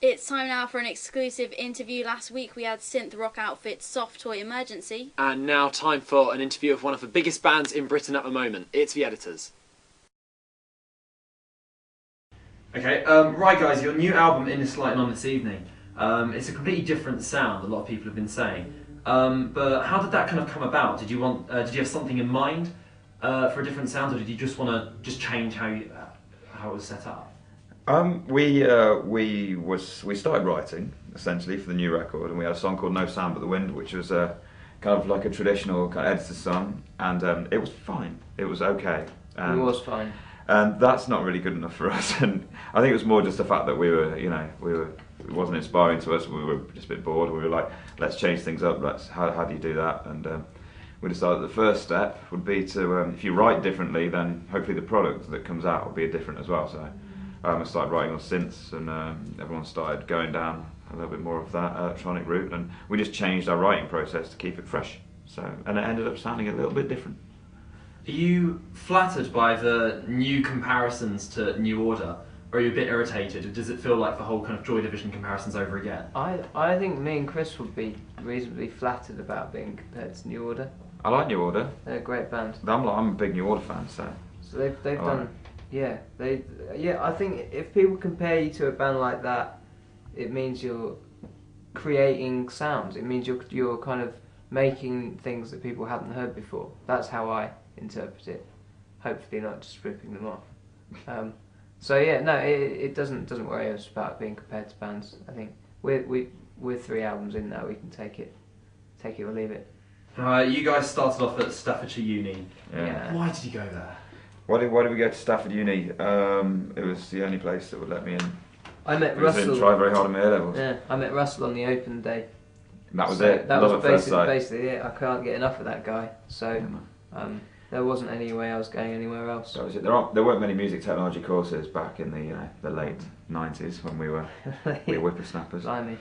It's time now for an exclusive interview. Last week we had synth rock outfit Soft Toy Emergency. And now time for an interview of one of the biggest bands in Britain at the moment. It's The Editors. Okay, right guys, your new album In This Light and On This Evening. It's a completely different sound, a lot of people have been saying. But how did that kind of come about? Did you have something in mind for a different sound, or did you just want to change how it was set up? We started writing essentially for the new record, and we had a song called No Sound But the Wind, which was kind of like a traditional kind of Editors song, and it was fine. It was okay. It was fine. And that's not really good enough for us. And I think it was more just the fact that it wasn't inspiring to us. We were just a bit bored. We were like, let's change things up. How do you do that? And we decided the first step would be to, if you write differently, then hopefully the product that comes out will be different as well. So I started writing on synths, and everyone started going down a little bit more of that electronic route, and we just changed our writing process to keep it fresh. And it ended up sounding a little bit different. Are you flattered by the new comparisons to New Order, or are you a bit irritated? Or does it feel like the whole kind of Joy Division comparisons over again? I think me and Chris would be reasonably flattered about being compared to New Order. I like New Order. They're a great band. I'm a big New Order fan, so they've done. Yeah, I think if people compare you to a band like that, it means you're creating sounds. It means you're kind of making things that people haven't heard before. That's how I interpret it. Hopefully not just ripping them off. So yeah, no, it doesn't worry us about being compared to bands. I think we're 3 albums in now. We can take it or leave it. You guys started off at Staffordshire Uni. Yeah. Why did you go there? Why did we go to Stafford Uni? It was the only place that would let me in. I met Because I Russell. didn't try very hard on my A levels. Yeah, I met Russell on the open day. And that was So it. That Love was at first sight. basically it. I can't get enough of that guy. So Yeah, there wasn't any way I was going anywhere else. that was it. There weren't many music technology courses back in the late 90s when we were whippersnappers. Blimey.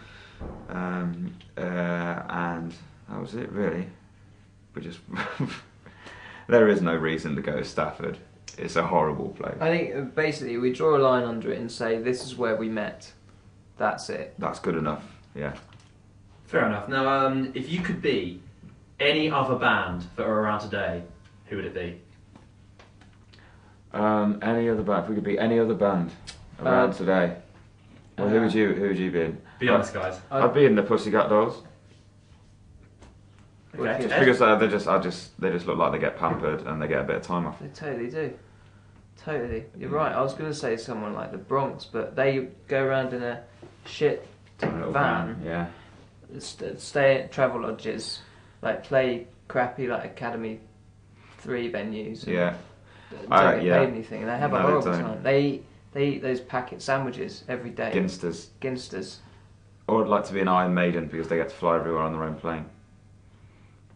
And that was it really. We just there is no reason to go to Stafford. It's a horrible place. I think basically we draw a line under it and say this is where we met. That's it. That's good enough. Yeah. Fair enough. Now, if you could be any other band that are around today, who would it be? Any other band? If we could be any other band around today. Well, who would you be in? Be honest, guys. I'd be in the Pussycat Dolls. Okay. Just Ed? because they just look like they get pampered and they get a bit of time off. They totally do. Totally. You're right. I was going to say someone like the Bronx, but they go around in a shit Little van. Yeah. Stay at travel lodges, like play crappy like Academy 3 venues. And Yeah. don't get paid anything. They have a No, they horrible don't. time. They eat those packet sandwiches every day. Ginsters. Ginsters. Or I'd like to be an Iron Maiden because they get to fly everywhere on their own plane.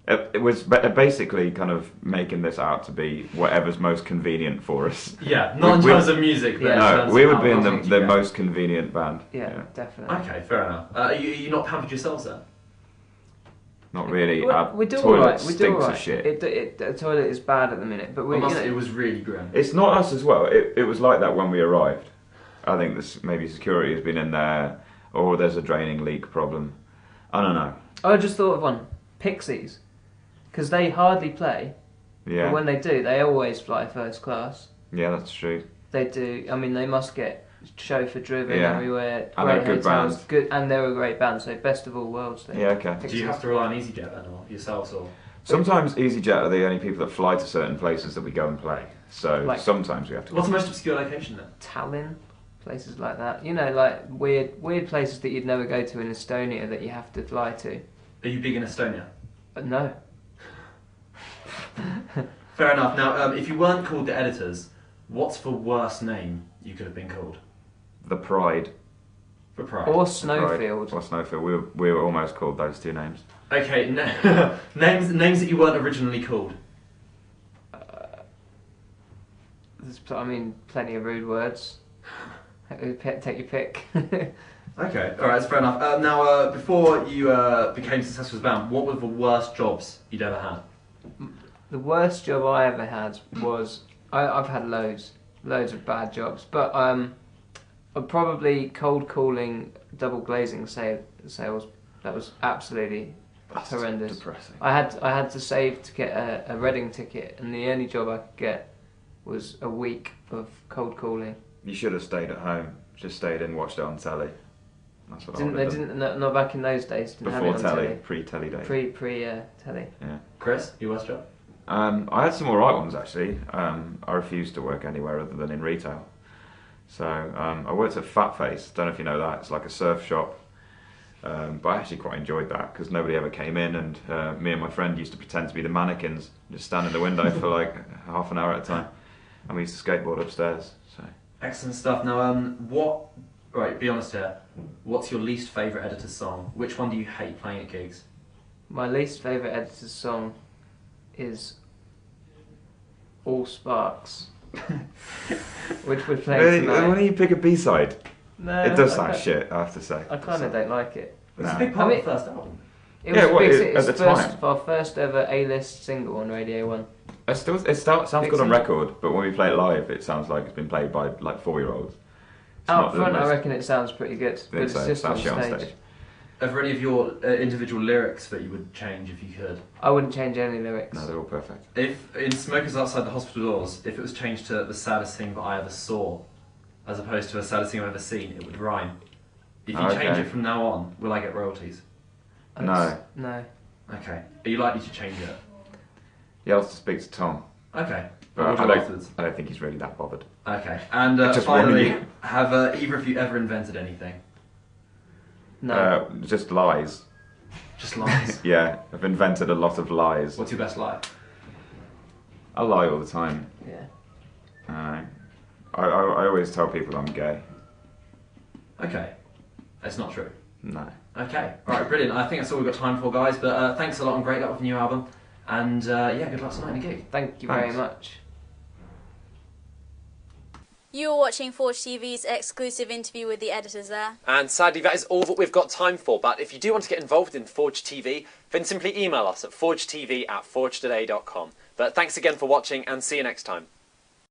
It was basically kind of making this out to be whatever's most convenient for us. Yeah, not in We- terms of music, but in Yeah. terms No, we of would how be in long the you most convenient band. Yeah, definitely. Okay, fair enough. Are you not pampered yourselves then? Not really. We, Our we do toilet alright. We do stinks alright. of shit. The toilet is bad at the minute, but we. It was really grim. It's not us as well. It was like that when we arrived. I think maybe security has been in there, or there's a draining leak problem. I don't know. I just thought of one. Pixies, because they hardly play, Yeah. but when they do, they always fly first class. Yeah, that's true. They do. I mean, they must get chauffeur driven Yeah. everywhere. And they're a great good hotels, band. good, and they're a great band. So best of all worlds. They Yeah, okay. Do you have to rely on EasyJet then, or yourselves, or? Sometimes EasyJet are the only people that fly to certain places that we go and play. So Like- sometimes we have to. What's the most obscure location then? Tallinn, places like that. You know, like weird places that you'd never go to in Estonia that you have to fly to. Are you big in Estonia? But no. Fair enough. Now, if you weren't called the Editors, what's the worst name you could have been called? The Pride. For Pride. Or The Pride. Snowfield. Or Snowfield. We were almost called those two names. Okay, names that you weren't originally called. I mean, plenty of rude words. Take your pick. Okay, alright, that's fair enough. Now, before you became successful as a band, what were the worst jobs you'd ever had? The worst job I ever had was I've had loads of bad jobs, but Probably cold calling, double glazing sales. That was absolutely That's horrendous. depressing. I had to save to get a Reading ticket, and the only job I could get was a week of cold calling. You should have stayed at home. Just stayed in, watched it on telly. That's what I would They have done. didn't not back in those days. Didn't have Before it on telly, pre-telly days. Pre telly. Yeah. Chris, your worst job? I had some alright ones actually. I refused to work anywhere other than in retail. So I worked at Fat Face. Don't know if you know that. It's like a surf shop. But I actually quite enjoyed that because nobody ever came in, and me and my friend used to pretend to be the mannequins, just stand in the window for like half an hour at a time, and we used to skateboard upstairs. So Excellent stuff. Now, right, be honest here. What's your least favourite Editor's song? Which one do you hate playing at gigs? My least favourite Editor's song is All Sparks, which we're playing why tonight. don't you pick a B-side? No, It does I sound don't- shit, I have to say. I kind of don't like it. It's a No. big part I mean- of the first album. It Yeah, was what, big, at it's the first, time? our first ever A-list single on Radio 1. It sounds Big good on single. record, but when we play it live, it sounds like it's been played by like 4-year-olds. It's Out not the front, I most- reckon it sounds pretty good, but it's so. just on That's shit stage. Are there any of your individual lyrics that you would change if you could? I wouldn't change any lyrics. No, they're all perfect. If in Smokers Outside the Hospital Doors, if it was changed to the saddest thing that I ever saw, as opposed to the saddest thing I've ever seen, it would rhyme. If you Okay. change it from now on, will I get royalties? No. No. Okay. Are you likely to change it? Yeah, I'll have to speak to Tom. Okay. But We'll do afterwards. I don't think he's really that bothered. Okay. And Just warning finally, you. have either of you ever invented anything? No. Just lies. Just lies. Yeah, I've invented a lot of lies. What's your best lie? I lie all the time. Yeah. I always tell people I'm gay. Okay. That's not true. No. Okay. Alright, brilliant. I think that's all we've got time for, guys. But thanks a lot and great luck with the new album. And yeah, good luck tonight in the gig. Thank you very Thanks. much. You are watching Forge TV's exclusive interview with the editors there. And sadly, that is all that we've got time for. But if you do want to get involved in Forge TV, then simply email us at forgetv@forgetoday.com. But thanks again for watching, and see you next time.